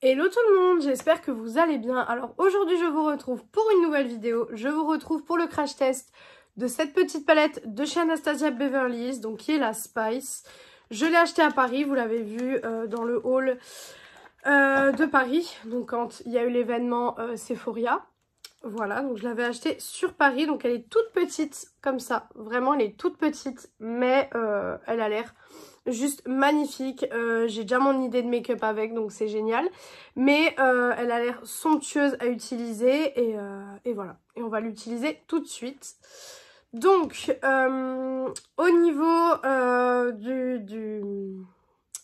Hello tout le monde, j'espère que vous allez bien. Alors aujourd'hui je vous retrouve pour une nouvelle vidéo. Je vous retrouve pour le crash test de cette petite palette de chez Anastasia Beverly Hills, donc qui est la Spice. Je l'ai achetée à Paris, vous l'avez vu dans le haul de Paris, donc quand il y a eu l'événement Sephora. Voilà, donc je l'avais achetée sur Paris, donc elle est toute petite comme ça. Vraiment elle est toute petite, mais elle a l'air juste magnifique. J'ai déjà mon idée de make-up avec, donc c'est génial. Mais elle a l'air somptueuse à utiliser et voilà. Et on va l'utiliser tout de suite. Donc, au niveau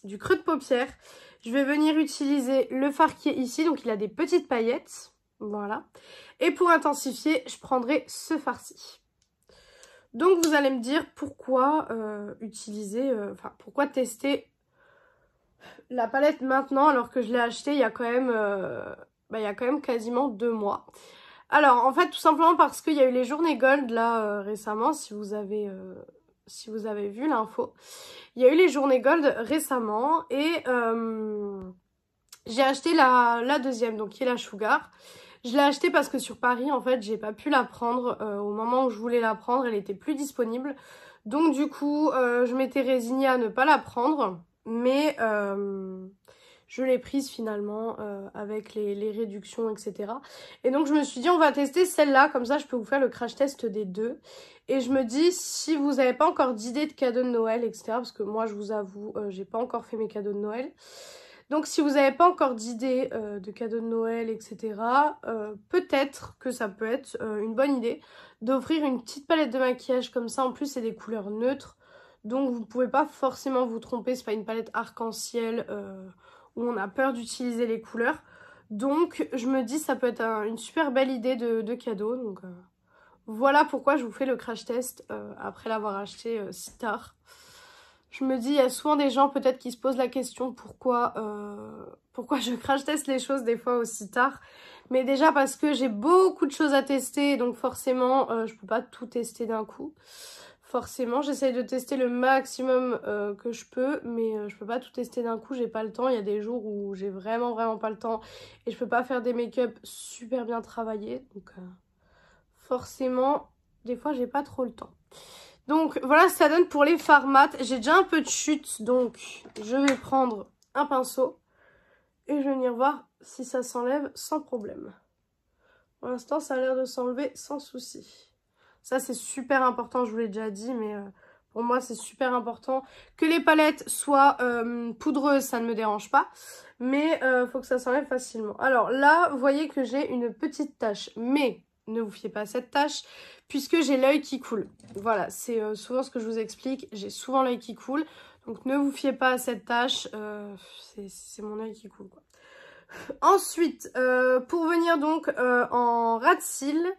du creux de paupière, je vais venir utiliser le fard qui est ici. Donc, il a des petites paillettes. Voilà. Et pour intensifier, je prendrai ce fard-ci. Donc vous allez me dire pourquoi pourquoi tester la palette maintenant alors que je l'ai achetée il y a quand même, quasiment 2 mois. Alors en fait tout simplement parce qu'il y a eu les journées Gold là récemment, si vous avez vu l'info. Il y a eu les journées Gold récemment et j'ai acheté la deuxième, donc qui est la Sugar. Je l'ai achetée parce que sur Paris, en fait, j'ai pas pu la prendre au moment où je voulais la prendre. Elle était plus disponible. Donc du coup, je m'étais résignée à ne pas la prendre. Mais je l'ai prise finalement avec les réductions, etc. Et donc je me suis dit, on va tester celle-là. Comme ça, je peux vous faire le crash test des deux. Et je me dis, si vous n'avez pas encore d'idée de cadeaux de Noël, etc. Parce que moi, je vous avoue, j'ai pas encore fait mes cadeaux de Noël. Donc si vous n'avez pas encore d'idée de cadeaux de Noël, etc., peut-être que ça peut être une bonne idée d'offrir une petite palette de maquillage comme ça. En plus, c'est des couleurs neutres, donc vous ne pouvez pas forcément vous tromper. C'est pas une palette arc-en-ciel où on a peur d'utiliser les couleurs. Donc je me dis ça peut être une super belle idée de cadeau. Donc voilà pourquoi je vous fais le crash test après l'avoir acheté si tard. Je me dis, il y a souvent des gens peut-être qui se posent la question pourquoi je crash teste les choses des fois aussi tard. Mais déjà parce que j'ai beaucoup de choses à tester, donc forcément je peux pas tout tester d'un coup. Forcément, j'essaye de tester le maximum que je peux, mais je peux pas tout tester d'un coup, j'ai pas le temps. Il y a des jours où j'ai vraiment pas le temps et je peux pas faire des make-up super bien travaillés. Donc forcément, des fois j'ai pas trop le temps. Donc voilà ce que ça donne pour les fards mat. J'ai déjà un peu de chute, donc je vais prendre un pinceau et je vais venir voir si ça s'enlève sans problème. Pour l'instant, ça a l'air de s'enlever sans souci. Ça, c'est super important, je vous l'ai déjà dit, mais pour moi, c'est super important. Que les palettes soient poudreuses, ça ne me dérange pas, mais faut que ça s'enlève facilement. Alors là, vous voyez que j'ai une petite tache, mais ne vous fiez pas à cette tache, puisque j'ai l'œil qui coule. Voilà, c'est souvent ce que je vous explique, j'ai souvent l'œil qui coule, donc ne vous fiez pas à cette tache, c'est mon œil qui coule, quoi. Ensuite, pour venir donc en ras de cils,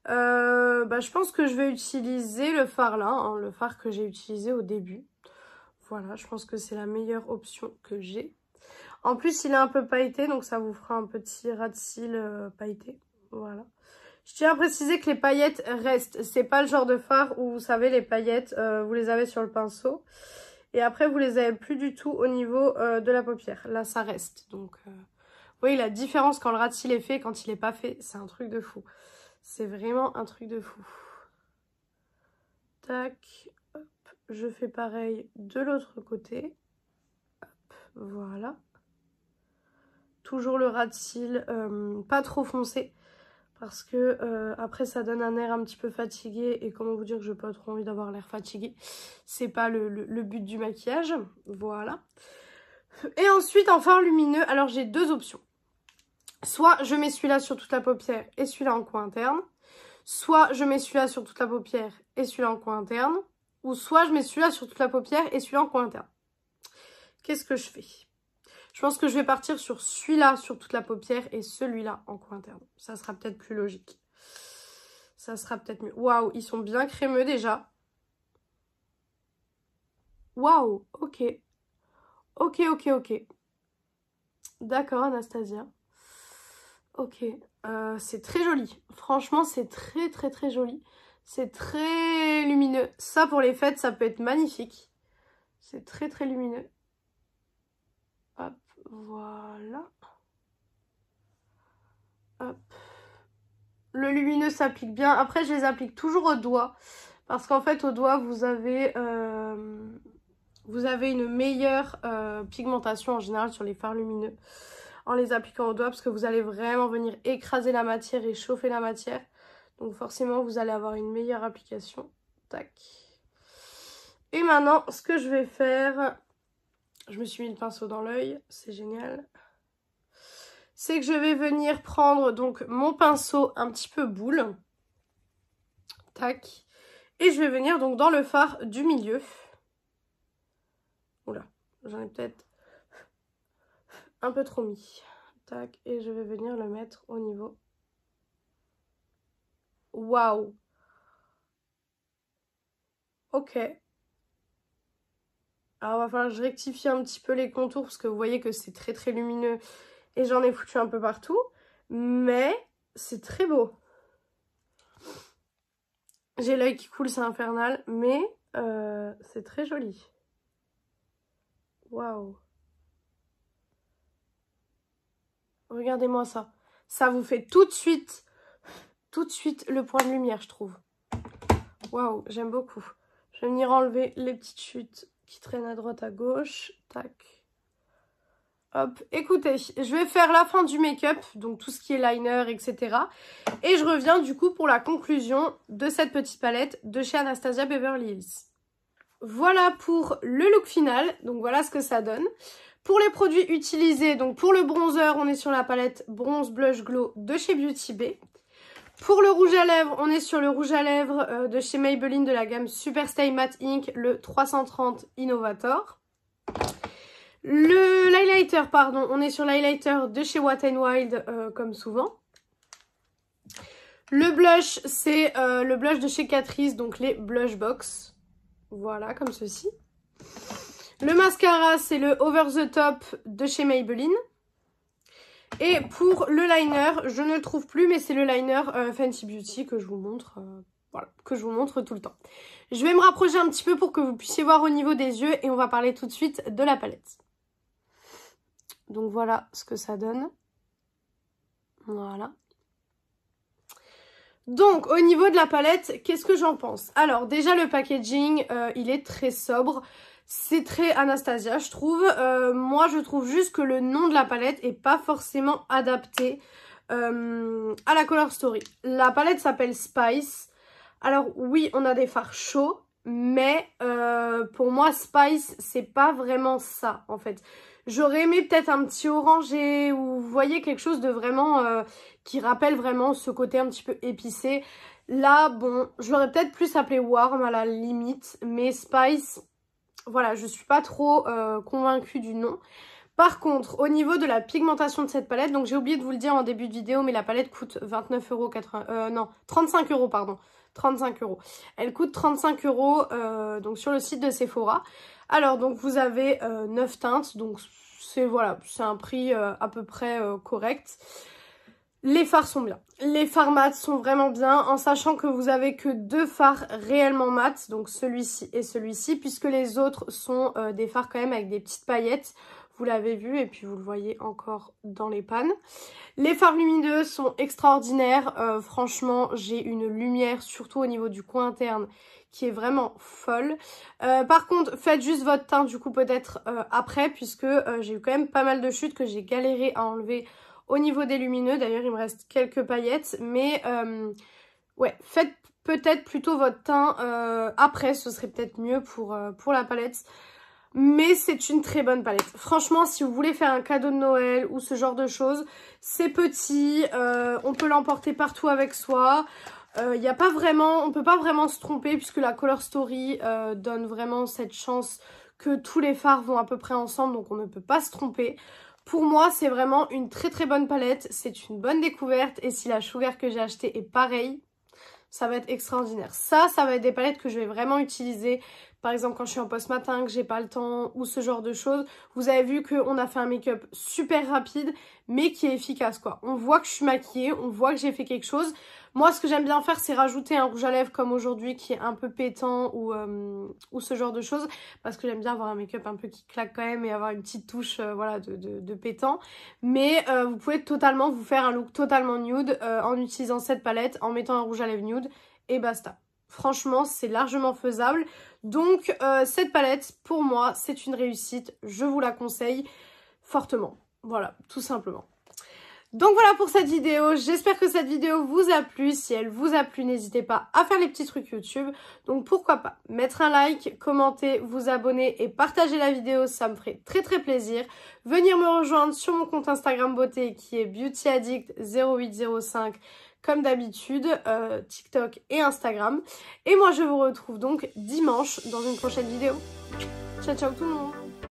je pense que je vais utiliser le fard là, hein, le fard que j'ai utilisé au début. Voilà, je pense que c'est la meilleure option que j'ai. En plus, il est un peu pailleté, donc ça vous fera un petit ras de cils pailleté. Voilà. Je tiens à préciser que les paillettes restent. C'est pas le genre de fard où, vous savez, les paillettes, vous les avez sur le pinceau. Et après, vous les avez plus du tout au niveau de la paupière. Là, ça reste. Donc, vous voyez la différence quand le ras de cils est fait et quand il est pas fait. C'est un truc de fou. C'est vraiment un truc de fou. Tac. Hop. Je fais pareil de l'autre côté. Hop. Voilà. Toujours le ras de cils, pas trop foncé. Parce que après ça donne un air un petit peu fatigué. Et comment vous dire que je n'ai pas trop envie d'avoir l'air fatigué. C'est pas le but du maquillage. Voilà. Et ensuite en fard lumineux. Alors j'ai deux options. Soit je mets celui-là sur toute la paupière et celui-là en coin interne. Soit je mets celui-là sur toute la paupière et celui-là en coin interne. Ou soit je mets celui-là sur toute la paupière et celui-là en coin interne. Qu'est-ce que je fais ? Je pense que je vais partir sur celui-là sur toute la paupière et celui-là en coin interne. Ça sera peut-être plus logique. Ça sera peut-être mieux. Waouh, ils sont bien crémeux déjà. Waouh, ok. Ok, ok, ok. D'accord, Anastasia. Ok. C'est très joli. Franchement, c'est très joli. C'est très lumineux. Ça, pour les fêtes, ça peut être magnifique. C'est très lumineux. Hop, voilà. Hop. Le lumineux s'applique bien. Après, je les applique toujours au doigt. Parce qu'en fait, au doigt, vous avez une meilleure pigmentation en général sur les fards lumineux. En les appliquant au doigt, parce que vous allez vraiment venir écraser la matière et chauffer la matière. Donc forcément, vous allez avoir une meilleure application. Tac. Et maintenant, ce que je vais faire... Je me suis mis le pinceau dans l'œil, c'est génial. C'est que je vais venir prendre donc mon pinceau un petit peu boule. Tac. Et je vais venir donc dans le fard du milieu. Oula, j'en ai peut-être un peu trop mis. Tac. Et je vais venir le mettre au niveau. Waouh. Ok. Alors, il va falloir que je rectifie un petit peu les contours parce que vous voyez que c'est très très lumineux et j'en ai foutu un peu partout. Mais c'est très beau. J'ai l'œil qui coule, c'est infernal, mais c'est très joli. Waouh. Regardez-moi ça. Ça vous fait tout de suite le point de lumière, je trouve. Waouh, j'aime beaucoup. Je vais venir enlever les petites chutes qui traînent à droite à gauche. Tac. Hop, écoutez, je vais faire la fin du make-up, donc tout ce qui est liner, etc. Et je reviens du coup pour la conclusion de cette petite palette de chez Anastasia Beverly Hills. Voilà pour le look final, donc voilà ce que ça donne. Pour les produits utilisés, donc pour le bronzer, on est sur la palette Bronze Blush Glow de chez Beauty Bay. Pour le rouge à lèvres, on est sur le rouge à lèvres de chez Maybelline de la gamme Super Stay Matte Ink, le 330 Innovator. L'highlighter, pardon, on est sur l'highlighter de chez Wet n Wild, comme souvent. Le blush, c'est le blush de chez Catrice, donc les Blush Box. Voilà, comme ceci. Le mascara, c'est le Over the Top de chez Maybelline. Et pour le liner, je ne le trouve plus, mais c'est le liner Fenty Beauty que je vous montre, voilà, que je vous montre tout le temps. Je vais me rapprocher un petit peu pour que vous puissiez voir au niveau des yeux et on va parler tout de suite de la palette. Donc voilà ce que ça donne. Voilà. Donc au niveau de la palette, qu'est-ce que j'en pense? Alors déjà le packaging, il est très sobre. C'est très Anastasia, je trouve. Moi, je trouve juste que le nom de la palette est pas forcément adapté à la Color Story. La palette s'appelle Spice. Alors oui, on a des fards chauds, mais pour moi, Spice, c'est pas vraiment ça, en fait. J'aurais aimé peut-être un petit orangé ou vous voyez quelque chose de vraiment qui rappelle vraiment ce côté un petit peu épicé. Là, bon, je l'aurais peut-être plus appelé Warm à la limite, mais Spice... Voilà, je suis pas trop convaincue du nom. Par contre, au niveau de la pigmentation de cette palette, donc j'ai oublié de vous le dire en début de vidéo, mais la palette coûte 29,80 €, non, 35 €, pardon. 35 €. Elle coûte 35 € donc sur le site de Sephora. Alors, donc vous avez 9 teintes, donc c'est voilà, c'est un prix à peu près correct. Les fards sont bien. Les fards mat sont vraiment bien, en sachant que vous avez que 2 fards réellement mat, donc celui-ci et celui-ci, puisque les autres sont des fards quand même avec des petites paillettes. Vous l'avez vu et puis vous le voyez encore dans les pannes. Les fards lumineux sont extraordinaires. Franchement, j'ai une lumière, surtout au niveau du coin interne, qui est vraiment folle. Par contre, faites juste votre teint du coup peut-être après, puisque j'ai eu quand même pas mal de chutes que j'ai galéré à enlever au niveau des lumineux. D'ailleurs, il me reste quelques paillettes, mais ouais, faites peut-être plutôt votre teint après, ce serait peut-être mieux pour la palette. Mais c'est une très bonne palette. Franchement, si vous voulez faire un cadeau de Noël ou ce genre de choses, c'est petit, on peut l'emporter partout avec soi. Y a pas vraiment, on peut pas vraiment se tromper puisque la Color Story donne vraiment cette chance que tous les fards vont à peu près ensemble, donc on ne peut pas se tromper. Pour moi, c'est vraiment une très très bonne palette, c'est une bonne découverte et si la Sugar que j'ai achetée est pareille, ça va être extraordinaire. Ça va être des palettes que je vais vraiment utiliser par exemple quand je suis en post matin, que j'ai pas le temps ou ce genre de choses. Vous avez vu qu'on a fait un make-up super rapide mais qui est efficace quoi. On voit que je suis maquillée, on voit que j'ai fait quelque chose. Moi ce que j'aime bien faire c'est rajouter un rouge à lèvres comme aujourd'hui qui est un peu pétant ou ce genre de choses. Parce que j'aime bien avoir un make-up un peu qui claque quand même et avoir une petite touche voilà, de pétant. Mais vous pouvez totalement vous faire un look totalement nude en utilisant cette palette, en mettant un rouge à lèvres nude et basta. Franchement, c'est largement faisable. Donc, cette palette, pour moi, c'est une réussite. Je vous la conseille fortement. Voilà, tout simplement. Donc voilà pour cette vidéo, j'espère que cette vidéo vous a plu. Si elle vous a plu, n'hésitez pas à faire les petits trucs YouTube. Donc pourquoi pas mettre un like, commenter, vous abonner et partager la vidéo, ça me ferait très très plaisir. Venir me rejoindre sur mon compte Instagram beauté qui est beautyaddict0805 comme d'habitude, TikTok et Instagram. Et moi je vous retrouve donc dimanche dans une prochaine vidéo. Ciao ciao tout le monde!